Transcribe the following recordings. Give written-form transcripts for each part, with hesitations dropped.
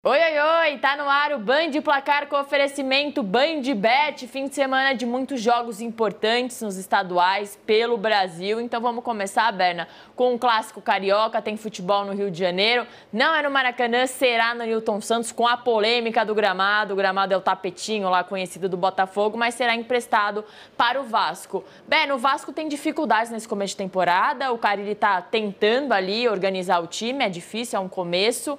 Oi, oi, oi! Tá no ar o Band Placar com oferecimento Bandbet, fim de semana de muitos jogos importantes nos estaduais pelo Brasil. Então vamos começar, Berna, com o clássico carioca, tem futebol no Rio de Janeiro. Não é no Maracanã, será no Newton Santos com a polêmica do gramado. O gramado é o tapetinho lá conhecido do Botafogo, mas será emprestado para o Vasco. Berna, o Vasco tem dificuldades nesse começo de temporada, o Carille tá tentando ali organizar o time, é difícil, é um começo.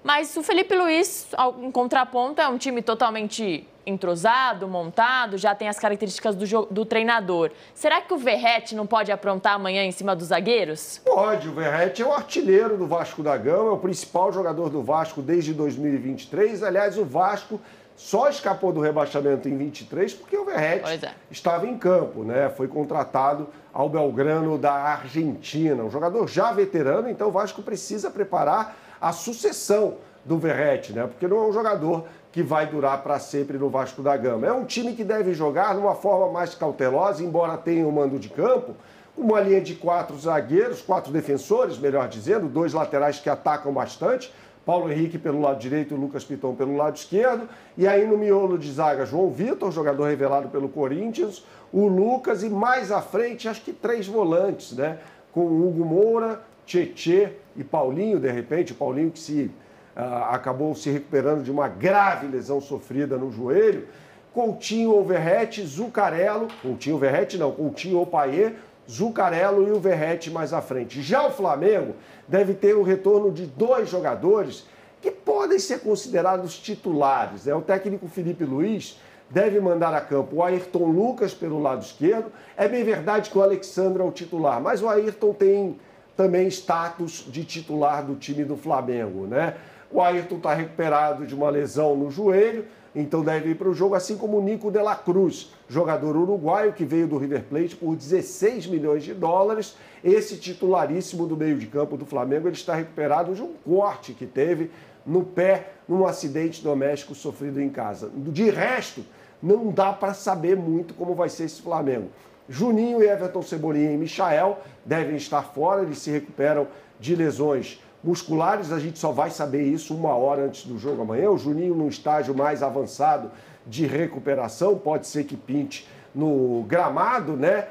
Mas o Felipe Luiz, em contraponto, é um time totalmente entrosado, montado, já tem as características do treinador. Será que o Verratti não pode aprontar amanhã em cima dos zagueiros? Pode, o Verratti é o artilheiro do Vasco da Gama, é o principal jogador do Vasco desde 2023. Aliás, o Vasco só escapou do rebaixamento em 23 porque o Verratti estava em campo, né? Foi contratado ao Belgrano da Argentina, um jogador já veterano, então o Vasco precisa preparar a sucessão do Verratti, né? Porque não é um jogador que vai durar para sempre no Vasco da Gama. É um time que deve jogar de uma forma mais cautelosa, embora tenha um mando de campo, uma linha de 4 zagueiros, 4 defensores, melhor dizendo, 2 laterais que atacam bastante, Paulo Henrique pelo lado direito e Lucas Piton pelo lado esquerdo, e aí no miolo de zaga João Vitor, jogador revelado pelo Corinthians, o Lucas e mais à frente acho que 3 volantes, né? Com o Hugo Moura, Tietê e Paulinho, de repente, o Paulinho que acabou se recuperando de uma grave lesão sofrida no joelho, Coutinho ou Verratti, Zuccarello, Coutinho Verratti não, Coutinho ou Payet, Zuccarello e o Verratti mais à frente. Já o Flamengo deve ter o retorno de 2 jogadores que podem ser considerados titulares, né? O técnico Felipe Luiz deve mandar a campo o Ayrton Lucas pelo lado esquerdo. É bem verdade que o Alexandre é o titular, mas o Ayrton tem também status de titular do time do Flamengo, né? O Ayrton está recuperado de uma lesão no joelho, então deve ir para o jogo, assim como o Nico de la Cruz, jogador uruguaio que veio do River Plate por 16 milhões de dólares. Esse titularíssimo do meio de campo do Flamengo, ele está recuperado de um corte que teve no pé num acidente doméstico sofrido em casa. De resto, não dá para saber muito como vai ser esse Flamengo. Juninho e Everton Cebolinha e Michael devem estar fora, eles se recuperam de lesões musculares, a gente só vai saber isso 1 hora antes do jogo amanhã. O Juninho num estágio mais avançado de recuperação, pode ser que pinte no gramado, né?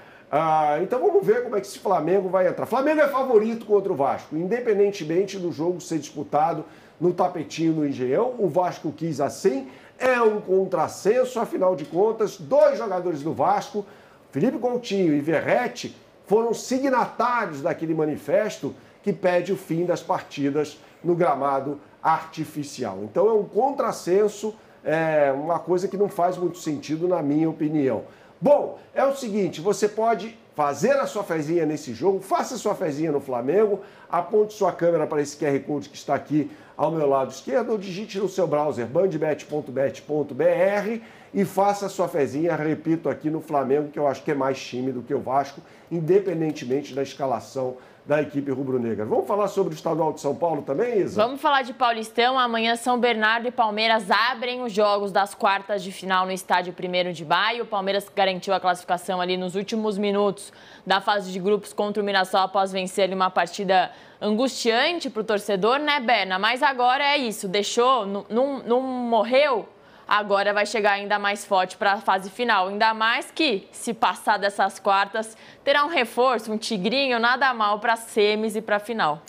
Então vamos ver como é que esse Flamengo vai entrar. Flamengo é favorito contra o Vasco, independentemente do jogo ser disputado no tapetinho no Engenhão. O Vasco quis assim, é um contrassenso, afinal de contas, 2 jogadores do Vasco, Felipe Coutinho e Verratti, foram signatários daquele manifesto que pede o fim das partidas no gramado artificial. Então é um contrassenso, é uma coisa que não faz muito sentido na minha opinião. Bom, é o seguinte, você pode fazer a sua fezinha nesse jogo, faça a sua fezinha no Flamengo, aponte sua câmera para esse QR Code que está aqui ao meu lado esquerdo, ou digite no seu browser bandbet.bet.br e faça a sua fezinha, repito, aqui no Flamengo, que eu acho que é mais time do que o Vasco, independentemente da escalação da equipe rubro-negra. Vamos falar sobre o Estadual de São Paulo também, Isa? Vamos falar de Paulistão. Amanhã São Bernardo e Palmeiras abrem os jogos das quartas de final no estádio 1º de maio. O Palmeiras garantiu a classificação ali nos últimos minutos da fase de grupos contra o Mirassol após vencer ali uma partida angustiante para o torcedor, né, Berna? Mas agora é isso, deixou, não morreu. Agora vai chegar ainda mais forte para a fase final. Ainda mais que, se passar dessas quartas, terá um reforço, um tigrinho, nada mal para semis e para a final.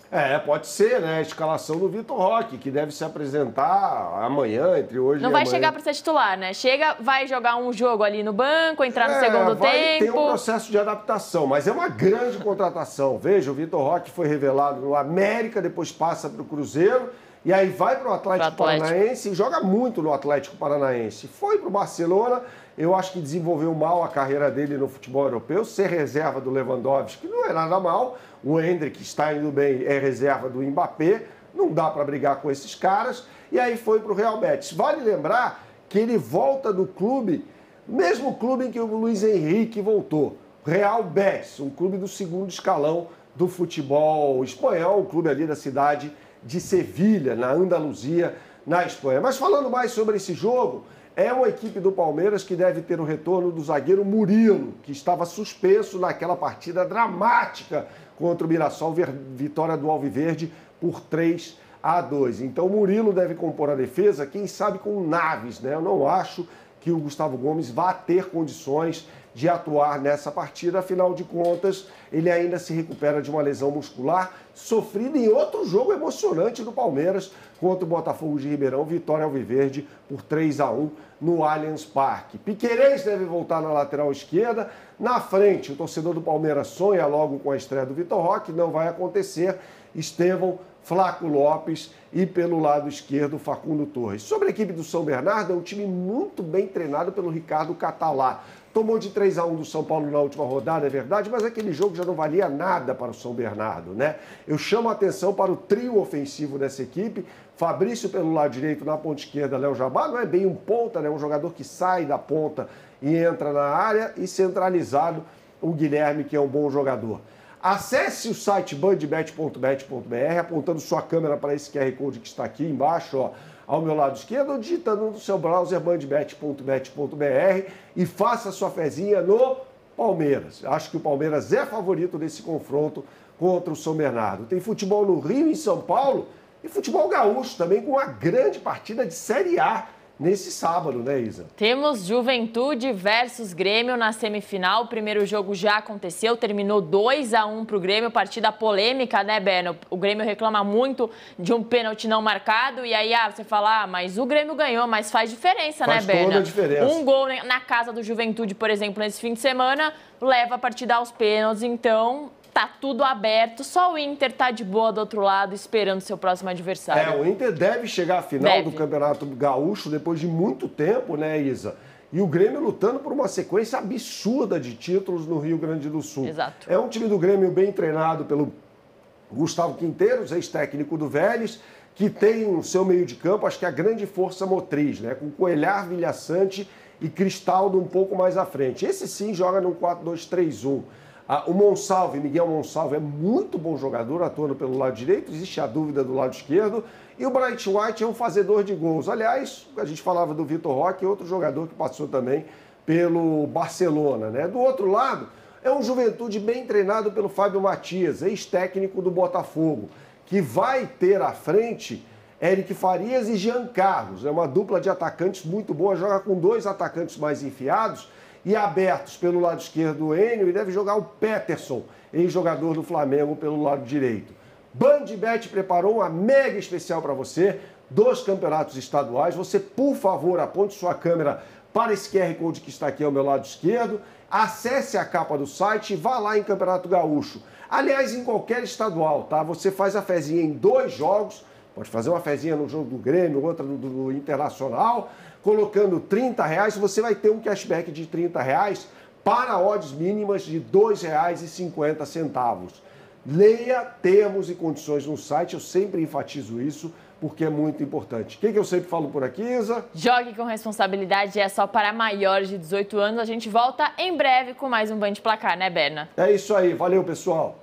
Pode ser, né? A escalação do Vitor Roque, que deve se apresentar amanhã, entre hoje Não e vai amanhã. Chegar para ser titular, né? Chega, vai jogar um jogo ali no banco, entrar no segundo tempo. Tem um processo de adaptação, mas é uma grande contratação. Veja, o Vitor Roque foi revelado no América, depois passa para o Cruzeiro, e aí vai para o Atlético Paranaense e joga muito no Atlético Paranaense. Foi para o Barcelona, eu acho que desenvolveu mal a carreira dele no futebol europeu, ser reserva do Lewandowski, que não é nada mal. O Endrick está indo bem, é reserva do Mbappé, não dá para brigar com esses caras. E aí foi para o Real Betis. Vale lembrar que ele volta do clube, mesmo clube em que o Luiz Henrique voltou, Real Betis, um clube do 2º escalão do futebol espanhol, um clube ali da cidade de Sevilha, na Andaluzia, na Espanha. Mas falando mais sobre esse jogo, é uma equipe do Palmeiras que deve ter o retorno do zagueiro Murilo, que estava suspenso naquela partida dramática contra o Mirassol, vitória do Alviverde por 3 2. Então, o Murilo deve compor a defesa, quem sabe com o Naves, né? Eu não acho que o Gustavo Gomes vá ter condições de atuar nessa partida, afinal de contas, ele ainda se recupera de uma lesão muscular sofrida em outro jogo emocionante do Palmeiras contra o Botafogo de Ribeirão, vitória alviverde por 3-1 no Allianz Parque. Piquerez deve voltar na lateral esquerda, na frente o torcedor do Palmeiras sonha logo com a estreia do Vitor Roque, não vai acontecer, Estevão, Flaco Lopes e pelo lado esquerdo Facundo Torres. Sobre a equipe do São Bernardo, é um time muito bem treinado pelo Ricardo Catalá. Tomou de 3-1 do São Paulo na última rodada, é verdade, mas aquele jogo já não valia nada para o São Bernardo, né? Eu chamo a atenção para o trio ofensivo dessa equipe. Fabrício pelo lado direito, na ponta esquerda, Léo Jabá, não é bem um ponta, né? Um jogador que sai da ponta e entra na área, e centralizado o Guilherme, que é um bom jogador. Acesse o site bandbet.bet.br, apontando sua câmera para esse QR Code que está aqui embaixo, ó, ao meu lado esquerdo, ou digitando no seu browser bandbet.bet.br e faça sua fezinha no Palmeiras. Acho que o Palmeiras é favorito desse confronto contra o São Bernardo. Tem futebol no Rio e em São Paulo e futebol gaúcho também, com uma grande partida de Série A nesse sábado, né, Isa? Temos Juventude versus Grêmio na semifinal. O primeiro jogo já aconteceu, terminou 2-1 para o Grêmio, partida polêmica, né, Berno? O Grêmio reclama muito de um pênalti não marcado, e aí você fala, mas o Grêmio ganhou, mas faz diferença, né, Berno? Faz toda a diferença. Um gol na casa do Juventude, por exemplo, nesse fim de semana, leva a partida aos pênaltis, então tá tudo aberto, só o Inter tá de boa do outro lado, esperando seu próximo adversário. O Inter deve chegar à final do Campeonato Gaúcho depois de muito tempo, né, Isa? E o Grêmio lutando por uma sequência absurda de títulos no Rio Grande do Sul. Exato. É um time do Grêmio bem treinado pelo Gustavo Quinteiros, ex-técnico do Vélez, que tem no seu meio de campo, acho que a grande força motriz, né? Com Coelhar, Vilhaçante e Cristaldo um pouco mais à frente. Esse sim joga no 4-2-3-1. O Monsalve, Miguel Monsalve, é muito bom jogador, atuando pelo lado direito, existe a dúvida do lado esquerdo. E o Bright White é um fazedor de gols. Aliás, a gente falava do Vitor Roque, outro jogador que passou também pelo Barcelona, né? Do outro lado, é um Juventude bem treinado pelo Fábio Matias, ex-técnico do Botafogo, que vai ter à frente Eric Farias e Jean Carlos. É uma dupla de atacantes muito boa, joga com dois atacantes mais enfiados e abertos pelo lado esquerdo o Enio, e deve jogar o Peterson, ex-jogador do Flamengo, pelo lado direito. Bandbet preparou uma mega especial para você, 2 campeonatos estaduais. Você, por favor, aponte sua câmera para esse QR Code que está aqui ao meu lado esquerdo, acesse a capa do site e vá lá em Campeonato Gaúcho. Aliás, em qualquer estadual, tá? Você faz a fezinha em 2 jogos, pode fazer uma fezinha no jogo do Grêmio, outra do Internacional, colocando R$30, você vai ter um cashback de R$30 para odds mínimas de R$ 2,50. Leia termos e condições no site, eu sempre enfatizo isso, porque é muito importante. O que eu sempre falo por aqui, Isa? Jogue com responsabilidade, é só para maiores de 18 anos. A gente volta em breve com mais um Band Placar, né, Berna? É isso aí, valeu, pessoal!